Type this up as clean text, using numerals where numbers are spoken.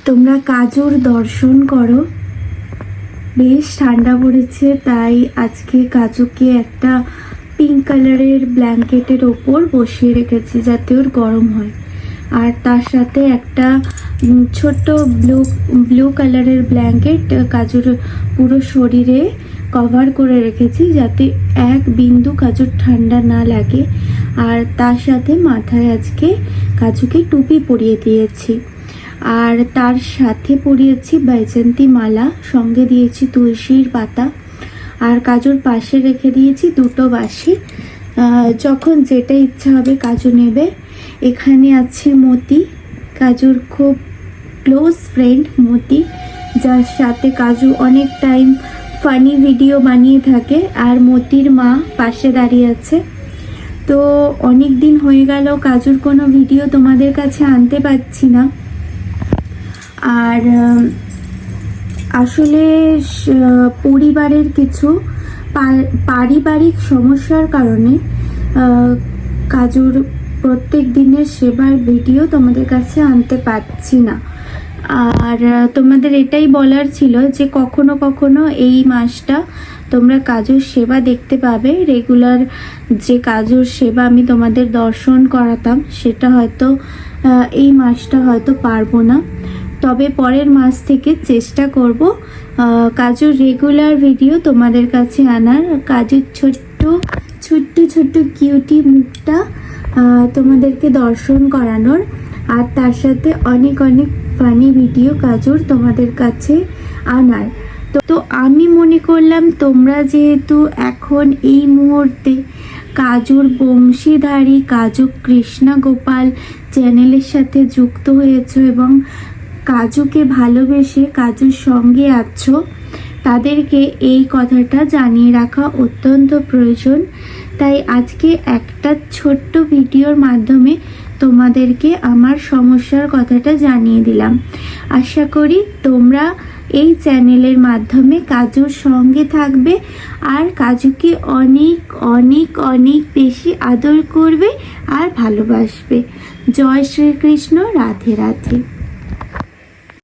তোমরা কাজুর দর্শন করো। বেশ ঠান্ডা পড়েছে, তাই আজকে কাজুকে একটা পিঙ্ক কালারের ব্ল্যাঙ্কেটের ওপর বসিয়ে রেখেছি যাতে ওর গরম হয়। আর তার সাথে একটা ছোট্ট ব্লু কালারের ব্ল্যাঙ্কেট কাজুর পুরো শরীরে কভার করে রেখেছি যাতে এক বিন্দু কাজুর ঠান্ডা না লাগে। আর তার সাথে মাথায় আজকে কাজুকে টুপি পরিয়ে দিয়েছি। আর তার সাথে পরিয়েছি বৈজয়ন্তী মালা, সঙ্গে দিয়েছি তুলসীর পাতা। আর কাজুর পাশে রেখে দিয়েছি দুটো বাঁশি, যখন যেটা ইচ্ছা হবে কাজু নেবে। এখানে আছে মতি, কাজুর খুব ক্লোজ ফ্রেন্ড মতি, যার সাথে কাজু অনেক টাইম ফানি ভিডিও বানিয়ে থাকে। আর মতির মা পাশে দাঁড়িয়ে আছে। তো অনেক দিন হয়ে গেল কাজুর কোনো ভিডিও তোমাদের কাছে আনতে পারছি না। আর আসলে পরিবারের কিছু পারিবারিক সমস্যার কারণে কাজুর প্রত্যেক দিনের সেবার ভিডিও তোমাদের কাছে আনতে পারছি না। আর তোমাদের এটাই বলার ছিল যে কখনো কখনো এই মাসটা তোমরা কাজুর সেবা দেখতে পাবে। রেগুলার যে কাজুর সেবা আমি তোমাদের দর্শন করাতাম সেটা হয়তো এই মাসটা হয়তো পারবো না, তবে পরের মাস থেকে চেষ্টা করব কাজুর রেগুলার ভিডিও তোমাদের কাছে আনার। কাজুর ছোট্ট কিউটি মুখটা তোমাদেরকে দর্শন করানোর, আর তার সাথে অনেক অনেক ফানি ভিডিও কাজুর তোমাদের কাছে আনার। তো আমি মনে করলাম তোমরা যেহেতু এখন এই মুহূর্তে কাজুর বংশীধারী কাজু কৃষ্ণা গোপাল চ্যানেলের সাথে যুক্ত হয়েছো এবং কাজুকে ভালোবেসে কাজুর সঙ্গে আছো, তাদেরকে এই কথাটা জানিয়ে রাখা অত্যন্ত প্রয়োজন। তাই আজকে একটা ছোট্ট ভিডিওর মাধ্যমে তোমাদেরকে আমার সমস্যার কথাটা জানিয়ে দিলাম। আশা করি তোমরা এই চ্যানেলের মাধ্যমে কাজুর সঙ্গে থাকবে আর কাজুকে অনেক অনেক অনেক বেশি আদর করবে আর ভালোবাসবে। জয় শ্রীকৃষ্ণ, রাধে রাধে।